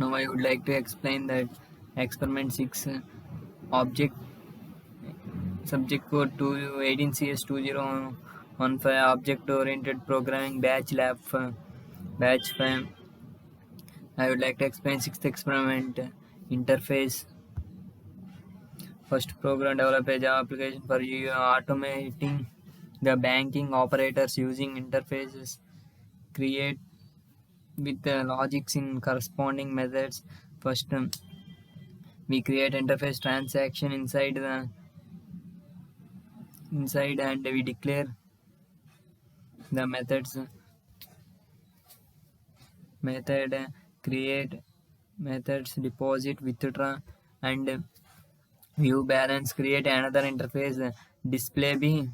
Now I would like to explain that experiment 6 object subject code 218 CS 2015 object oriented programming batch 5. I would like to explain sixth experiment interface. First, program develop a Java application for automating the banking operators using interfaces. Create with the logics in corresponding methods. First, we create interface transaction inside and we declare the method create methods deposit withdraw and view balance. Create another interface display b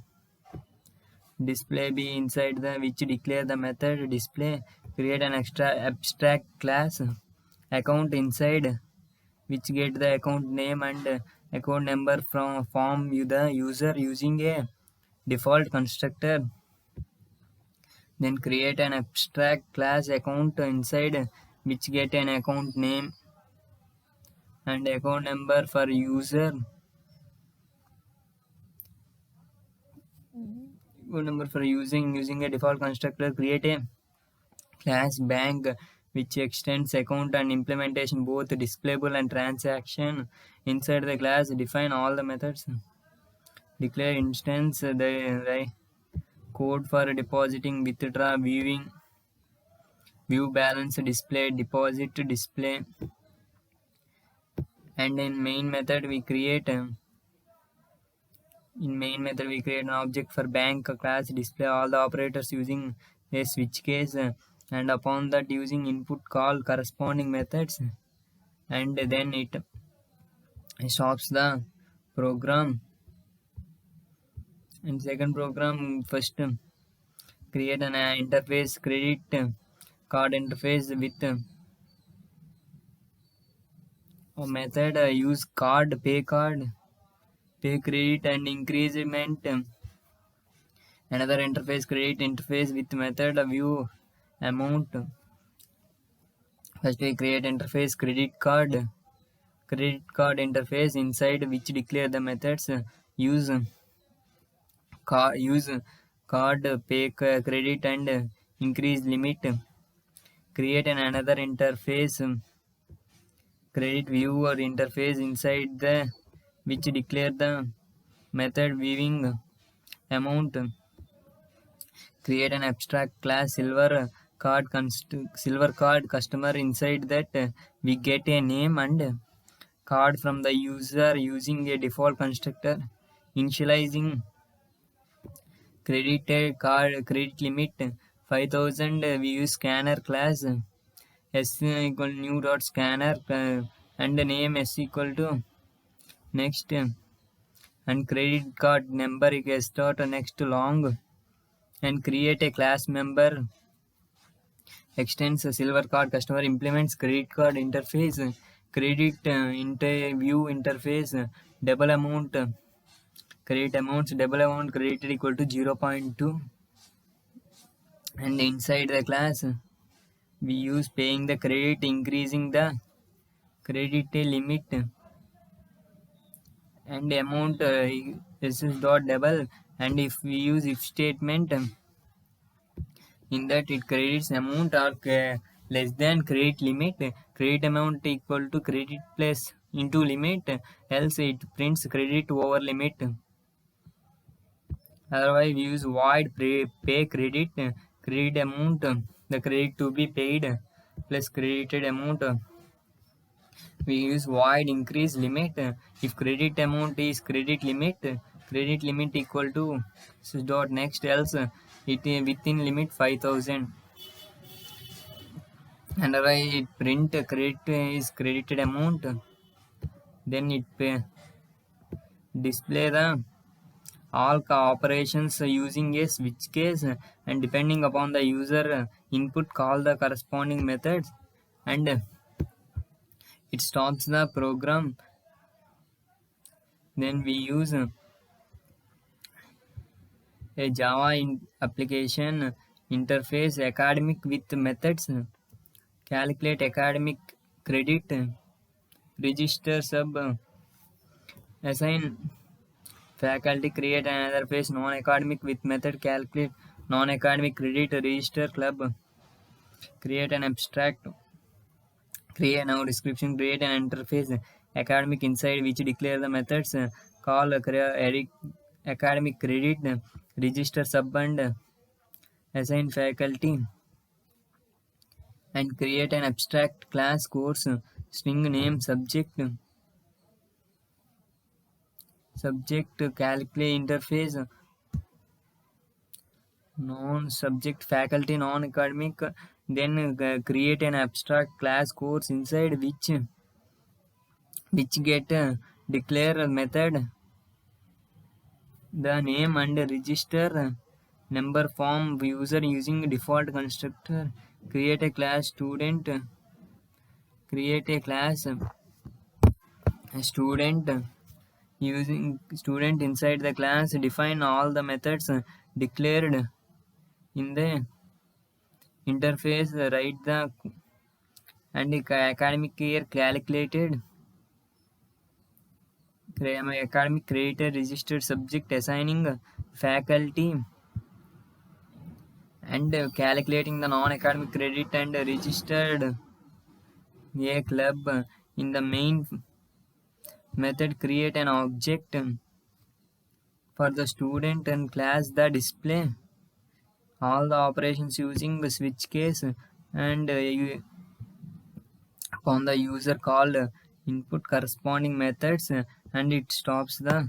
inside the which declare the method display. Create an extra abstract class account inside which get the account name and account number from the user using a default constructor. Then create an abstract class account inside which get an account name and account number for user. Account number for using a default constructor. Create a class bank which extends account and implementation both displayable and transaction. Inside the class define all the methods. Declare instance the code for depositing withdraw viewing view balance display deposit display. And in main method we create an object for bank class display all the operators using a switch case and upon that using input call corresponding methods and then it stops the program. In second program, first create an interface credit card interface with a method use card pay credit and increment. Another interface credit interface with method view amount. First we create interface credit card interface inside which declare the methods use card pay credit and increase limit. Create another interface credit view or interface inside the which declare the method viewing amount. Create an abstract class silver card customer. Inside that we get a name and card from the user using a default constructor. Initializing credited card credit limit 5000. We use scanner class s equal new dot scanner and the name s equal to next and credit card number is dot next long and create a class member extends a silver card customer. Implements credit card interface credit view interface double amount credit amounts double amount credited equal to 0.2 and inside the class we use paying the credit increasing the credit limit and amount is dot double. And if we use if statement in that it credits amount or less than credit limit, credit amount equal to credit plus into limit, else it prints credit over limit. Otherwise we use void pay credit amount the credit to be paid plus credited amount. We use void increase limit if credit amount is credit limit equal to dot next, else it within limit 5000. And it print credit is credited amount, then it display the all operations using a switch case and depending upon the user input call the corresponding methods and it stops the program. Then we use a Java academic interface academic with methods calculate academic credit register sub assign faculty, create another phase non-academic with method calculate non-academic credit register club, create an abstract, create now description, create an interface academic inside which declare the methods call academic credit register sub and assign faculty, and create an abstract class course string name subject calculate interface non-subject faculty non-academic, then create an abstract class course inside which get declare a method the name and register number form user using default constructor, create a class student, create a class student using student inside the class, define all the methods declared in the interface, write the and the academic year calculated academic credit registered subject assigning faculty and calculating the non-academic credit and registered a club in the main method, create an object for the student and class the display all the operations using the switch case and upon the user call input corresponding methods and it stops the